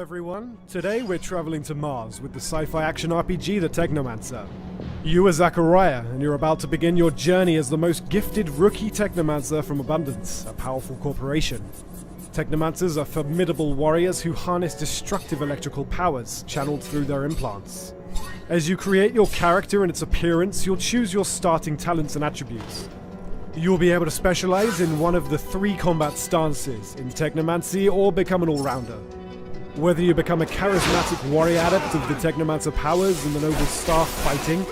everyone. Today we're traveling to Mars with the sci-fi action RPG The Technomancer. You are Zachariah, and you're about to begin your journey as the most gifted rookie Technomancer from Abundance, a powerful corporation. Technomancers are formidable warriors who harness destructive electrical powers, channeled through their implants. As you create your character and its appearance, you'll choose your starting talents and attributes. You'll be able to specialize in one of the 3 combat stances, in Technomancy or become an all-rounder. Whether you become a charismatic warrior adept of the Technomancer powers and the noble staff fighting,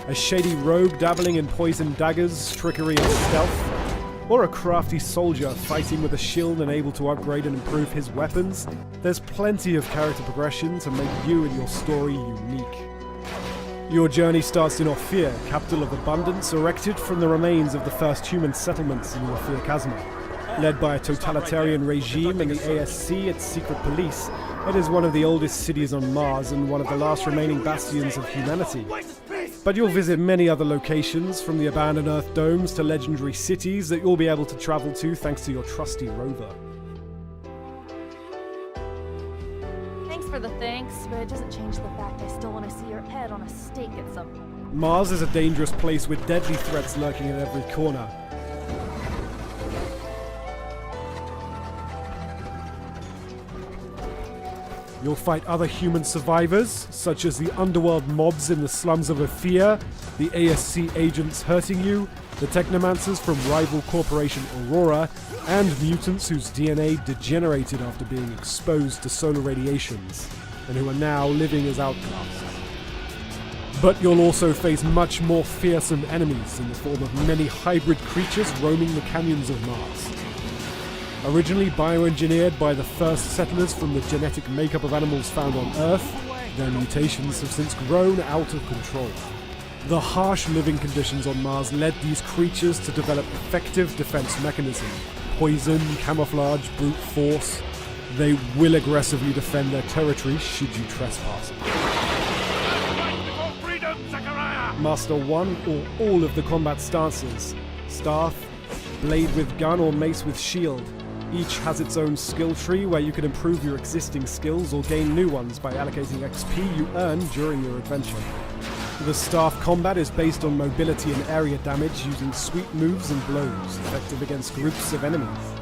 a shady rogue dabbling in poison daggers, trickery and stealth, or a crafty soldier fighting with a shield and able to upgrade and improve his weapons, there's plenty of character progression to make you and your story unique. Your journey starts in Ophir, capital of Abundance, erected from the remains of the first human settlements in the Ophir Chasma. Led by a totalitarian regime and the ASC, its secret police, it is one of the oldest cities on Mars and one of the last remaining bastions of humanity. But you'll visit many other locations, from the abandoned Earth domes to legendary cities that you'll be able to travel to thanks to your trusty rover. Thanks for the thanks, but it doesn't change the fact I still want to see your head on a stake at some point. Mars is a dangerous place with deadly threats lurking at every corner. You'll fight other human survivors, such as the underworld mobs in the slums of Ophir, the ASC agents hurting you, the Technomancers from rival corporation Aurora, and mutants whose DNA degenerated after being exposed to solar radiations, and who are now living as outcasts. But you'll also face much more fearsome enemies in the form of many hybrid creatures roaming the canyons of Mars. Originally bioengineered by the first settlers from the genetic makeup of animals found on Earth, their mutations have since grown out of control. The harsh living conditions on Mars led these creatures to develop effective defense mechanisms: poison, camouflage, brute force. They will aggressively defend their territory should you trespass. Master one or all of the combat stances: staff, blade with gun or mace with shield. Each has its own skill tree where you can improve your existing skills or gain new ones by allocating XP you earn during your adventure. The staff combat is based on mobility and area damage using sweep moves and blows, effective against groups of enemies.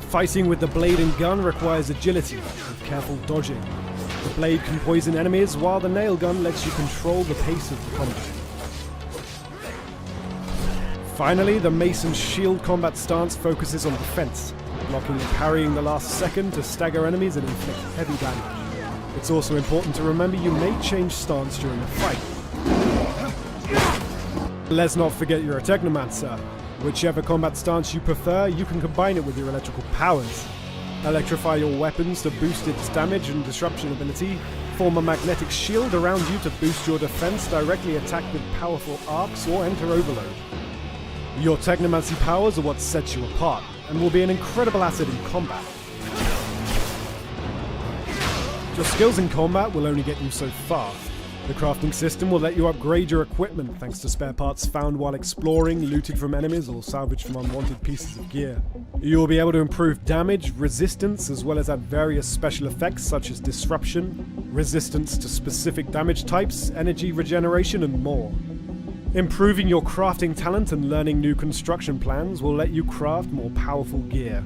Fighting with the blade and gun requires agility with careful dodging. The blade can poison enemies, while the nail gun lets you control the pace of the combat. Finally, the mace and shield combat stance focuses on defense, blocking and parrying the last second to stagger enemies and inflict heavy damage. It's also important to remember you may change stance during a fight. Let's not forget you're a Technomancer. Whichever combat stance you prefer, you can combine it with your electrical powers. Electrify your weapons to boost its damage and disruption ability, form a magnetic shield around you to boost your defense, directly attack with powerful arcs, or enter overload. Your Technomancy powers are what sets you apart, and will be an incredible asset in combat. Your skills in combat will only get you so far. The crafting system will let you upgrade your equipment thanks to spare parts found while exploring, looted from enemies, or salvaged from unwanted pieces of gear. You'll be able to improve damage, resistance, as well as add various special effects such as disruption, resistance to specific damage types, energy regeneration, and more. Improving your crafting talent and learning new construction plans will let you craft more powerful gear.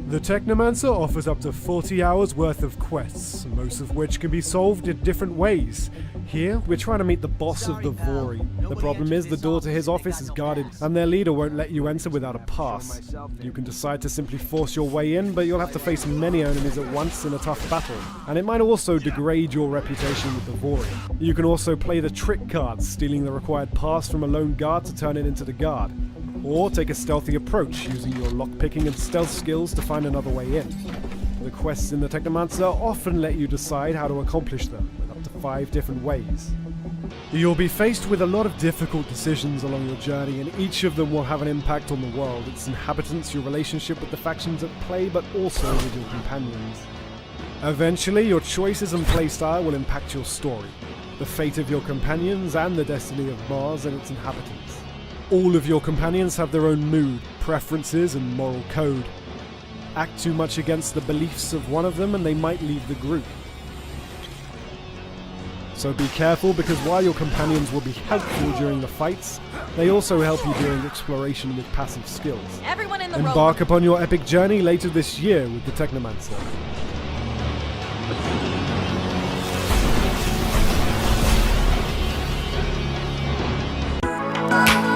The Technomancer offers up to 40 hours worth of quests, most of which can be solved in different ways. Here, we're trying to meet the boss of the Vori. The problem is the door to his office is guarded, and their leader won't let you enter without a pass. You can decide to simply force your way in, but you'll have to face many enemies at once in a tough battle, and it might also degrade your reputation with the Vori. You can also play the trick card, stealing the required pass from a lone guard to turn it into the guard. Or take a stealthy approach, using your lockpicking and stealth skills to find another way in. The quests in the Technomancer often let you decide how to accomplish them, with up to 5 different ways. You'll be faced with a lot of difficult decisions along your journey, and each of them will have an impact on the world, its inhabitants, your relationship with the factions at play, but also with your companions. Eventually, your choices and playstyle will impact your story, the fate of your companions, and the destiny of Mars and its inhabitants. All of your companions have their own mood, preferences, and moral code. Act too much against the beliefs of one of them and they might leave the group. So be careful, because while your companions will be helpful during the fights, they also help you during exploration with passive skills. Everyone in the Embark upon your epic journey later this year with the Technomancer. row.